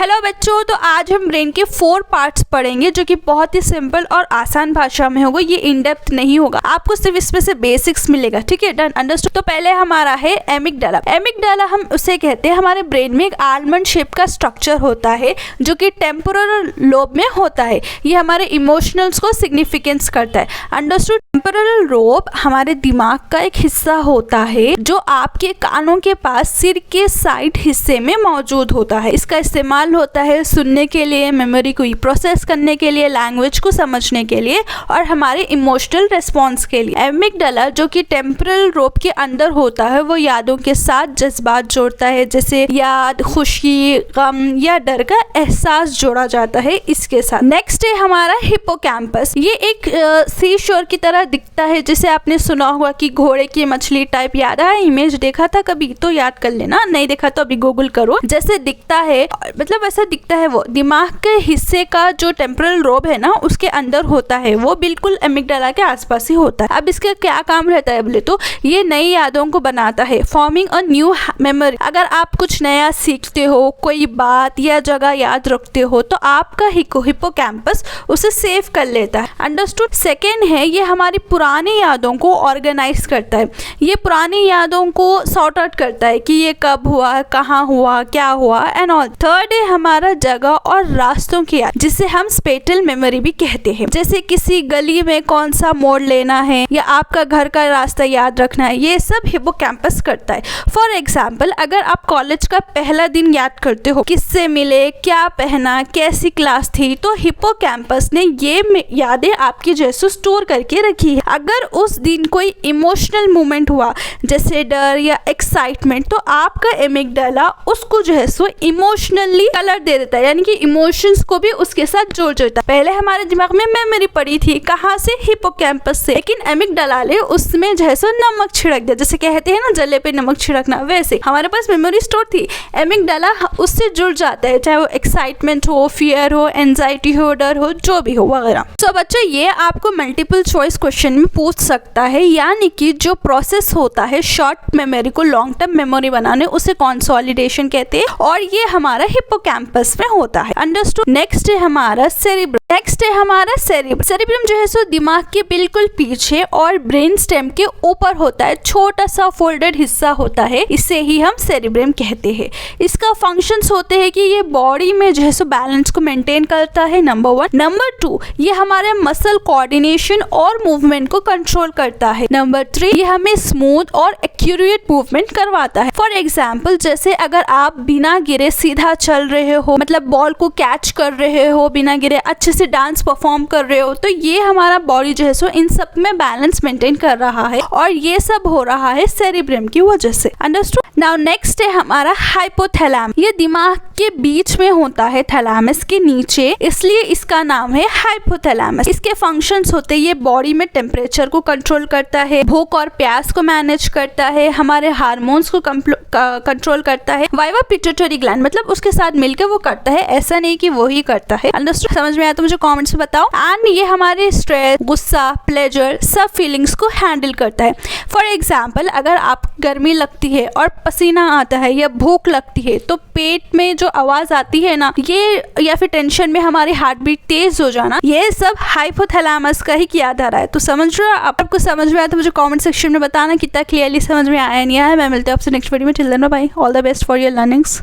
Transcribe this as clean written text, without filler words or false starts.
Hello बच्चों, तो आज हम ब्रेन के 4 पार्ट्स पढ़ेंगे जो कि बहुत ही सिंपल और आसान भाषा में होगा। ये इन डेप्थ नहीं होगा, आपको सिर्फ इसमें से बेसिक्स मिलेगा। ठीक है, डन, अंडरस्टूड। तो पहले हमारा है एमिगडाला। एमिगडाला हम उसे कहते हैं, हमारे ब्रेन में एक आलमंड शेप का स्ट्रक्चर होता है जो कि टेम्पोरल लोब में होता है। ये हमारे इमोशनल्स को सिग्निफिकेंस करता है। अंडरस्टूड। टेम्पोरल लोब हमारे दिमाग का एक हिस्सा होता है जो आपके कानों के पास सिर के साइड हिस्से में मौजूद होता है। इसका इस्तेमाल होता है सुनने के लिए, मेमोरी को प्रोसेस करने के लिए, लैंग्वेज को समझने के लिए और हमारे इमोशनल रिस्पॉन्स के लिए। एमिगडाला जो कि टेम्पोरल लोब के अंदर होता है वो यादों के साथ जज्बात जोड़ता है, जैसे याद, खुशी, गम या डर का एहसास जोड़ा जाता है इसके साथ। नेक्स्ट है हमारा हिप्पोकैम्पस। ये एक सी शोर की तरह दिखता है, जिसे आपने सुना होगा कि घोड़े की मछली टाइप। याद है, इमेज देखा था कभी तो याद कर लेना, नहीं देखा तो अभी गूगल करो। जैसे दिखता है, मतलब ऐसा दिखता है। वो दिमाग के हिस्से का जो टेम्पोरल लोब है ना, उसके अंदर होता है। वो बिल्कुल एमिगडाला के आसपास ही होता है। अब इसका क्या काम रहता है बोले तो ये नई यादों को बनाता है, फॉर्मिंग अ न्यू मेमोरी। अगर आप कुछ नया सीखते हो, कोई बात या जगह याद रखते हो, तो आपका हिप्पोकैम्पस उसे सेव कर लेता है। अंडरस्टूड। सेकेंड है, ये हमारी पुरानी यादों को ऑर्गेनाइज करता है। ये पुरानी यादों को सॉर्ट आउट करता है कि ये कब हुआ, कहाँ हुआ, क्या हुआ एंड ऑल। थर्ड है हमारा जगह और रास्तों की याद, जिसे हम स्पेटियल मेमोरी भी कहते हैं। जैसे किसी गली में कौन सा मोड़ लेना है या आपका घर का रास्ता याद रखना है, ये सब हिप्पोकैम्पस करता है। फॉर एग्जाम्पल, अगर आप कॉलेज का पहला दिन याद करते हो, किससे मिले, क्या पहना, कैसी क्लास थी, तो हिप्पोकैम्पस ने ये यादें आपकी जैसे स्टोर करके रखी है। अगर उस दिन कोई इमोशनल मोमेंट हुआ जैसे डर या एक्साइटमेंट, तो आपका एमिगडाला उसको जो है सो इमोशनली कलर दे देता है, यानी कि इमोशंस को भी उसके साथ जोड़ देता है। पहले हमारे दिमाग में मेमोरी पड़ी थी, कहाँ से, हिप्पोकैम्पस से, लेकिन एमिगडाला ने उसमें जो है सो नमक छिड़क दिया। जैसे कहते हैं ना जले पे नमक छिड़कना, वैसे हमारे पास मेमोरी स्टोर थी, एमिगडाला उससे जुड़ जाता है, चाहे वो एक्साइटमेंट हो, फियर हो, एंजाइटी हो, डर हो, जो भी हो वगैरह। तो बच्चों, ये आपको मल्टीपल चॉइस क्वेश्चन में पूछ सकता है, यानी कि जो प्रोसेस होता है शॉर्ट मेमोरी को लॉन्ग टर्म मेमोरी बनाने, उसे कंसोलिडेशन कहते हैं और ये हमारा हिप्पोकैम्पस में होता है। अंडरस्टूड। नेक्स्ट है हमारा सेरिब्रम। सेरिब्रम जो है सो दिमाग के बिल्कुल पीछे और ब्रेन स्टेम के ऊपर होता है। छोटा सा फोल्डेड हिस्सा होता है, इसे ही हम सेरिब्रम कहते हैं। इसका फंक्शंस होते हैं कि ये बॉडी में जो है सो बैलेंस को मेंटेन करता है, नंबर 1। नंबर 2, ये हमारे मसल कोऑर्डिनेशन और मूवमेंट को कंट्रोल करता है। नंबर 3, ये हमें स्मूथ और एक्यूरेट मूवमेंट करवाता है। फॉर एग्जाम्पल, जैसे अगर आप बिना गिरे सीधा चल रहे हो, मतलब बॉल को कैच कर रहे हो बिना गिरे, अच्छे से डांस परफॉर्म कर रहे हो, तो ये हमारा बॉडी जो है सो इन सब में बैलेंस मेंटेन कर रहा है और ये सब हो रहा है सेरिब्रम की वजह से। अंडरस्टूड। नाउ नेक्स्ट है हमारा हाइपोथैलेमस। ये दिमाग के बीच में होता है, थैलेमस के नीचे, इसलिए इसका नाम है हाइपोथैलेमस। इसके फंक्शंस होते हैं, ये बॉडी में टेम्परेचर को कंट्रोल करता है, भूख और प्यास को मैनेज करता है, हमारे हार्मोन्स को कंट्रोल करता है। वाइवा पिट्यूटरी ग्लैंड, मतलब उसके साथ मिलकर वो करता है, ऐसा नहीं कि वो ही करता है। अंडरस्टूड। समझ में आया तो मुझे कमेंट्स में बताओ। एंड ये हमारे स्ट्रेस, गुस्सा, प्लेजर, सब फीलिंग्स को हैंडल करता है। फॉर एग्जाम्पल, अगर आप गर्मी लगती है और पसीना आता है या भूख लगती है, तो पेट में जो आवाज आती है ना, ये या फिर टेंशन में हमारी हार्ट बीट तेज हो जाना, ये सब हाइपोथैलेमस का ही किया जा रहा है। तो समझ रहे हो? आपको समझ में आया तो मुझे कमेंट सेक्शन में बताना कितना क्लियरली समझ में आया नहीं आया। मैं मिलती हूँ आपसे नेक्स्ट वीडियो में। Till then bye, all the best for your learnings.